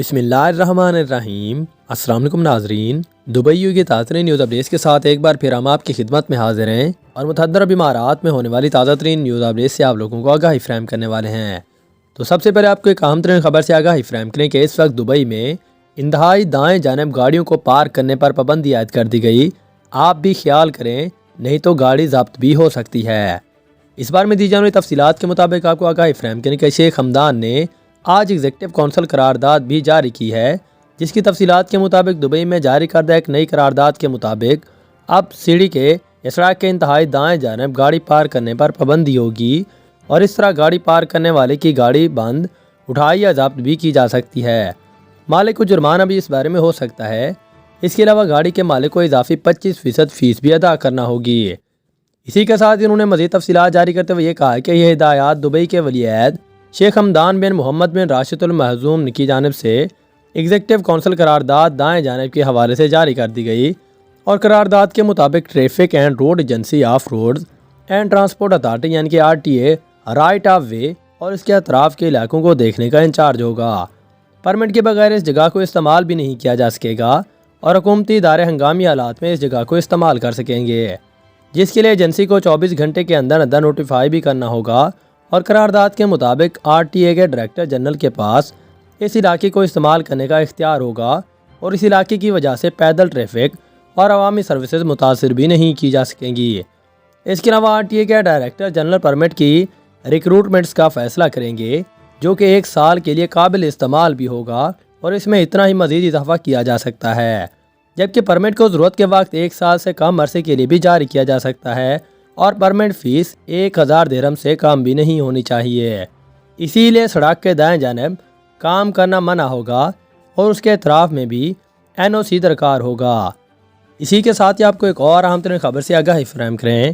بسم اللہ الرحمن الرحیم۔ السلام علیکم ناظرین، دبئی کی تازہ ترین نیوز اپڈیٹس کے ساتھ ایک بار پھر ہم آپ کی خدمت میں حاضر ہیں اور متعدد امارات میں ہونے والی تازہ ترین نیوز اپڈیٹس سے آپ لوگوں کو آگاہی فراہم کرنے والے ہیں۔ تو سب سے پہلے آپ کو ایک اہم ترین خبر سے آگاہی فراہم کریں کہ اس وقت دبئی میں انتہائی دائیں جانب گاڑیوں کو پارک کرنے پر پابندی عائد کر دی گئی۔ آپ بھی خیال کریں، نہیں تو گاڑی ضبط بھی ہو سکتی ہے۔ اس بار میں دی جانے والی تفصیلات کے مطابق آپ کو آگاہی فراہم کریں کہ شیخ حمدان نے آج ایگزیکٹو کونسل قرارداد بھی جاری کی ہے، جس کی تفصیلات کے مطابق دبئی میں جاری کردہ ایک نئی قرارداد کے مطابق اب سیڑھی کے یا سڑک کے انتہائی دائیں جانب گاڑی پارک کرنے پر پابندی ہوگی اور اس طرح گاڑی پارک کرنے والے کی گاڑی بند، اٹھائی یا ضبط بھی کی جا سکتی ہے۔ مالک کو جرمانہ بھی اس بارے میں ہو سکتا ہے۔ اس کے علاوہ گاڑی کے مالک کو اضافی 25% فیس بھی ادا کرنا ہوگی۔ اسی کے ساتھ انہوں نے مزید تفصیلات جاری کرتے ہوئے یہ کہا کہ یہ ہدایات دبئی کے ولی عہد شیخ حمدان بن محمد بن راشد المحزوم کی جانب سے ایگزیکٹو کونسل قرارداد دائیں جانب کے حوالے سے جاری کر دی گئی اور قرارداد کے مطابق traffic and road agency of roads and transport authority یعنی کہ RTA رائٹ آف وے اور اس کے اطراف کے علاقوں کو دیکھنے کا انچارج ہوگا۔ پرمٹ کے بغیر اس جگہ کو استعمال بھی نہیں کیا جا سکے گا اور حکومتی ادارے ہنگامی حالات میں اس جگہ کو استعمال کر سکیں گے، جس کے لیے ایجنسی کو 24 گھنٹے کے اندر نوٹیفائی بھی کرنا ہوگا اور قرارداد کے مطابق RTA کے ڈائریکٹر جنرل کے پاس اس علاقے کو استعمال کرنے کا اختیار ہوگا اور اس علاقے کی وجہ سے پیدل ٹریفک اور عوامی سروسز متاثر بھی نہیں کی جا سکیں گی۔ اس کے علاوہ RTA کے ڈائریکٹر جنرل پرمٹ کی ریکروٹمنٹس کا فیصلہ کریں گے، جو کہ 1 سال کے لیے قابل استعمال بھی ہوگا اور اس میں اتنا ہی مزید اضافہ کیا جا سکتا ہے، جبکہ پرمٹ کو ضرورت کے وقت 1 سال سے کم عرصے کے لیے بھی جاری کیا جا سکتا ہے اور پرمٹ فیس 1000 درہم سے کم بھی نہیں ہونی چاہیے۔ اسی لیے سڑک کے دائیں جانب کام کرنا منع ہوگا اور اس کے اطراف میں بھی NOC درکار ہوگا۔ اسی کے ساتھ ہی آپ کو ایک اور اہم ترین خبر سے آگاہی فراہم کریں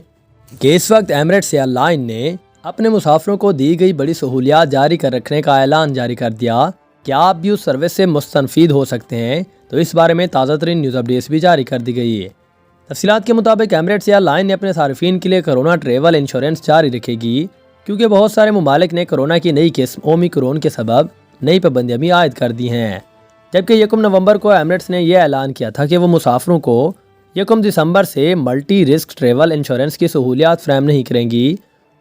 کہ اس وقت ایمریٹس ایئر لائن نے اپنے مسافروں کو دی گئی بڑی سہولیات جاری کر رکھنے کا اعلان جاری کر دیا کہ آپ بھی اس سروس سے مستفید ہو سکتے ہیں۔ تو اس بارے میں تازہ ترین نیوز اپڈیٹس بھی جاری کر دی گئی ہے۔ تفصیلات کے مطابق ایمریٹس ایئر لائن نے اپنے صارفین کے لیے کرونا ٹریول انشورنس جاری رکھے گی، کیونکہ بہت سارے ممالک نے کرونا کی نئی قسم اومیکرون کے سبب نئی پابندیاں بھی عائد کر دی ہیں، جبکہ 1 نومبر کو ایمریٹس نے یہ اعلان کیا تھا کہ وہ مسافروں کو 1 دسمبر سے ملٹی رسک ٹریول انشورنس کی سہولیات فراہم نہیں کریں گی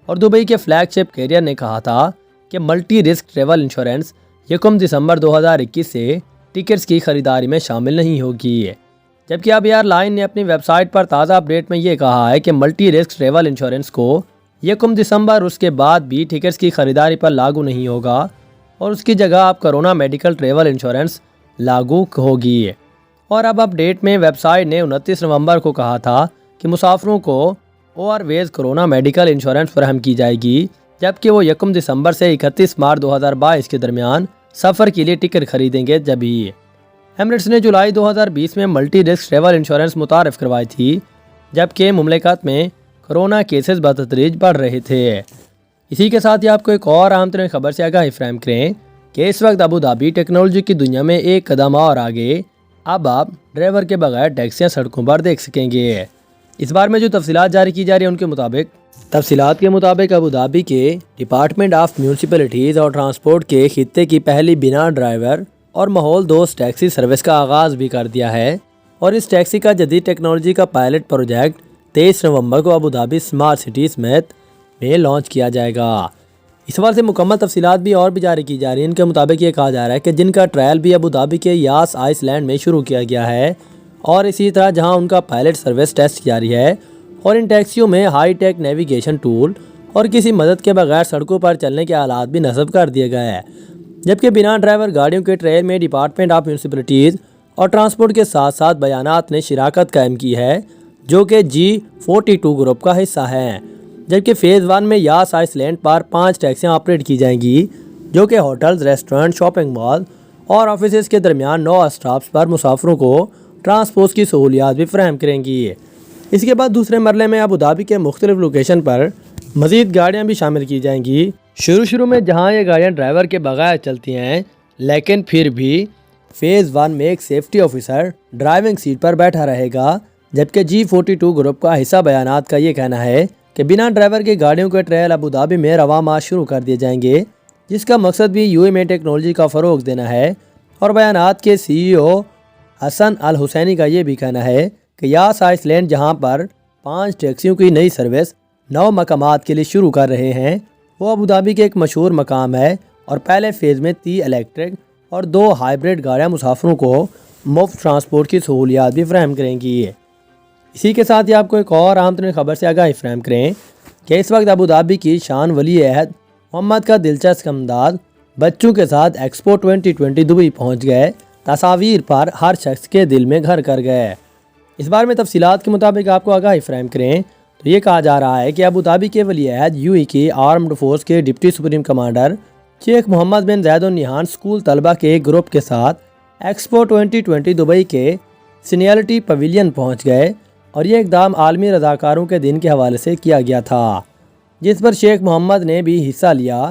اور دبئی کے فلیگ شپ کیریئر نے کہا تھا کہ ملٹی رسک ٹریول انشورنس 1 دسمبر 2021 سے ٹکٹس کی خریداری میں شامل نہیں ہوگی، جبکہ اب ایئر لائن نے اپنی ویب سائٹ پر تازہ اپڈیٹ میں یہ کہا ہے کہ ملٹی رسک ٹریول انشورنس کو 1 دسمبر اس کے بعد بھی ٹکٹس کی خریداری پر لاگو نہیں ہوگا اور اس کی جگہ اب کرونا میڈیکل ٹریول انشورنس لاگو ہوگی۔ اور اب اپڈیٹ میں ویب سائٹ نے 29 نومبر کو کہا تھا کہ مسافروں کو اوور کرونا میڈیکل انشورنس فراہم کی جائے گی، جبکہ وہ 1 دسمبر سے 31 مارچ 2022 کے درمیان سفر کے لیے ٹکٹ خریدیں گے۔ جبھی ایمریٹس نے جولائی 2020 میں ملٹی رسک ٹریول انشورنس متعارف کروائی تھی، جبکہ مملکت میں کرونا کیسز بتدریج بڑھ رہے تھے۔ اسی کے ساتھ ہی آپ کو ایک اور اہم ترین خبر سے آگاہی فراہم کریں کہ اس وقت ابوظہبی ٹیکنالوجی کی دنیا میں ایک قدم اور آگے، اب آپ ڈرائیور کے بغیر ٹیکسیاں سڑکوں پر دیکھ سکیں گے۔ اس بار میں جو تفصیلات جاری کی جا رہی ہیں ان کے مطابق ابوظہبی کے ڈپارٹمنٹ آف میونسپلٹیز اور ٹرانسپورٹ کے خطے کی پہلی بنا ڈرائیور اور ماحول دوست ٹیکسی سروس کا آغاز بھی کر دیا ہے اور اس ٹیکسی کا جدید ٹیکنالوجی کا پائلٹ پروجیکٹ 23 نومبر کو ابوظہبی اسمارٹ سٹی سمیت میں لانچ کیا جائے گا۔ اس حوالے سے مکمل تفصیلات بھی اور بھی جاری کی جا رہی ہیں۔ ان کے مطابق یہ کہا جا رہا ہے کہ جن کا ٹرائل بھی ابوظہبی کے یاس آئس لینڈ میں شروع کیا گیا ہے اور اسی طرح جہاں ان کا پائلٹ سروس ٹیسٹ جاری ہے، اور ان ٹیکسیوں میں ہائی ٹیک نیویگیشن ٹول اور کسی مدد کے بغیر سڑکوں پر چلنے کے آلات بھی نصب کر دیے گئے ہیں، جبکہ بنا ڈرائیور گاڑیوں کے ٹریل میں ڈپارٹمنٹ آف میونسپلٹیز اور ٹرانسپورٹ کے ساتھ ساتھ بیانات نے شراکت قائم کی ہے، جو کہ G42 گروپ کا حصہ ہے، جبکہ فیز 1 میں یاس آئس لینڈ پر 5 ٹیکسیاں آپریٹ کی جائیں گی، جو کہ ہوٹلز، ریسٹورنٹ، شاپنگ مال اور آفیسز کے درمیان 9 اسٹاپس پر مسافروں کو ٹرانسپورٹ کی سہولیات بھی فراہم کریں گی۔ اس کے بعد دوسرے مرحلے میں ابوظہبی کے مختلف لوکیشن پر مزید گاڑیاں بھی شامل کی جائیں گی۔ شروع میں جہاں یہ گاڑیاں ڈرائیور کے بغیر چلتی ہیں، لیکن پھر بھی فیز 1 میں ایک سیفٹی آفیسر ڈرائیونگ سیٹ پر بیٹھا رہے گا، جبکہ G42 گروپ کا حصہ بیانات کا یہ کہنا ہے کہ بنا ڈرائیور کی گاڑیوں کے ٹرائل ابوظہبی میں رواں ماہ شروع کر دیے جائیں گے، جس کا مقصد بھی UAE میں ٹیکنالوجی کا فروغ دینا ہے اور بیانات کے CEO حسن الحسینی کا یہ بھی کہنا ہے کہ یاس آئس لینڈ جہاں پر 5 ٹیکسیوں کی نئی سروس 9 مقامات کے لیے شروع کر رہے ہیں، وہ ابوظہبی کے ایک مشہور مقام ہے اور پہلے فیز میں 30 الیکٹرک اور 2 ہائبرڈ گاڑیاں مسافروں کو مفت ٹرانسپورٹ کی سہولیات بھی فراہم کریں گی۔ اسی کے ساتھ ہی آپ کو ایک اور اہم ترین خبر سے آگاہی فراہم کریں کہ اس وقت ابوظہبی کی شان ولی عہد محمد کا دلچسپ امداد بچوں کے ساتھ ایکسپو 2020 دبئی پہنچ گئے، تصاویر پر ہر شخص کے دل میں گھر کر گئے۔ اس بارے میں تفصیلات کے مطابق آپ کو آگاہی فراہم کریں تو یہ کہا جا رہا ہے کہ ابوظہبی کے ولی عہد UAE کی آرمڈ فورس کے ڈپٹی سپریم کمانڈر شیخ محمد بن زید ال نہیان اسکول طلبہ کے ایک گروپ کے ساتھ ایکسپو 2020 دبئی کے سینیالٹی پویلین پہنچ گئے، اور یہ اقدام عالمی رضاکاروں کے دن کے حوالے سے کیا گیا تھا، جس پر شیخ محمد نے بھی حصہ لیا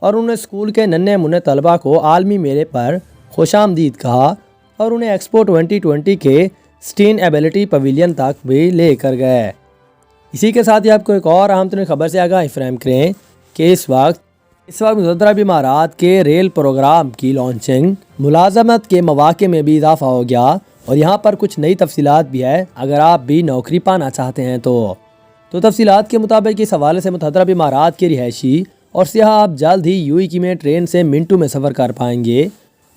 اور انہیں اسکول کے ننھے منھے طلبہ کو عالمی میلے پر خوش آمدید کہا اور انہیں ایکسپو 2020 کے سسٹینیبلٹی پویلین تک بھی لے کر گئے۔ اسی کے ساتھ ہی آپ کو ایک اور اہم ترین خبر سے آگاہی فراہم کریں کہ اس وقت متحدہ عرب امارات کے ریل پروگرام کی لانچنگ ملازمت کے مواقع میں بھی اضافہ ہو گیا، اور یہاں پر کچھ نئی تفصیلات بھی ہے اگر آپ بھی نوکری پانا چاہتے ہیں تو تفصیلات کے مطابق اس حوالے سے متحدہ عرب امارات کے رہائشی اور سیاح آپ جلد ہی UAE میں ٹرین سے منٹو میں سفر کر پائیں گے،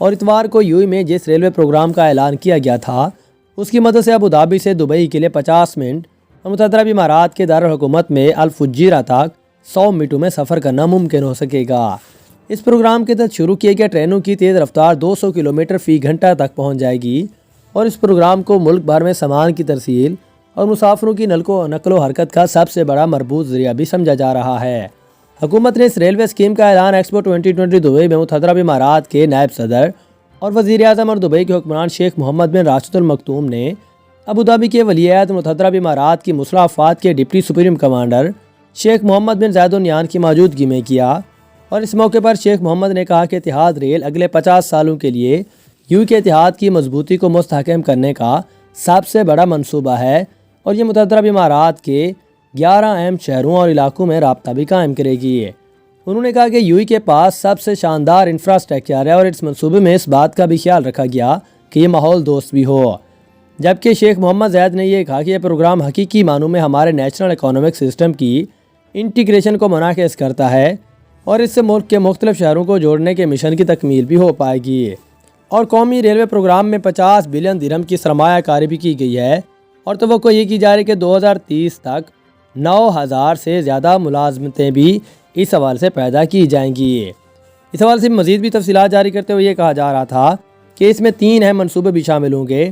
اور اتوار کو UAE میں جس ریلوے پروگرام کا اعلان کیا گیا تھا اس کی مدد سے ابوظہبی سے دبئی کے لیے 50 منٹ اور متحدہ عرب امارات کے دارالحکومت میں الفجیرہ تک 100 منٹوں میں سفر کرنا ممکن ہو سکے گا۔ اس پروگرام کے تحت شروع کیے گئے ٹرینوں کی تیز رفتار 200 کلومیٹر فی گھنٹہ تک پہنچ جائے گی، اور اس پروگرام کو ملک بھر میں سامان کی ترسیل اور مسافروں کی نقل و حرکت کا سب سے بڑا مربوط ذریعہ بھی سمجھا جا رہا ہے۔ حکومت نے اس ریلوے اسکیم کا اعلان ایکسپو 2020 دبئی میں متحدہ عرب امارات کے نائب صدر اور وزیر اعظم اور دبئی کے حکمران شیخ محمد بن راشد المکتوم نے ابوظہبی کے ولی عہد متحدہ عرب امارات کی مسلح افواج کے ڈپٹی سپریم کمانڈر شیخ محمد بن زید ال نہیان کی موجودگی میں کیا، اور اس موقع پر شیخ محمد نے کہا کہ اتحاد ریل اگلے 50 سالوں کے لیے UAE کے اتحاد کی مضبوطی کو مستحکم کرنے کا سب سے بڑا منصوبہ ہے، اور یہ متحدہ عرب امارات کے 11 اہم شہروں اور علاقوں میں رابطہ بھی قائم کرے گی۔ انہوں نے کہا کہ UAE کے پاس سب سے شاندار انفراسٹرکچر ہے، اور اس منصوبے میں اس بات کا بھی خیال رکھا گیا کہ یہ ماحول دوست بھی ہو، جبکہ شیخ محمد زید نے یہ کہا کہ یہ پروگرام حقیقی معنوں میں ہمارے نیشنل اکنامک سسٹم کی انٹیگریشن کو منعکس کرتا ہے، اور اس سے ملک کے مختلف شہروں کو جوڑنے کے مشن کی تکمیل بھی ہو پائے گی۔ اور قومی ریلوے پروگرام میں 50 بلین درہم کی سرمایہ کاری بھی کی گئی ہے، اور توقع یہ کی جا رہی ہے کہ 2030 تک 9000 سے زیادہ ملازمتیں بھی اس حوالے سے پیدا کی جائیں گی۔ اس حوالے سے مزید بھی تفصیلات جاری کرتے ہوئے یہ کہا جا رہا تھا کہ اس میں 3 اہم منصوبے بھی شامل ہوں گے۔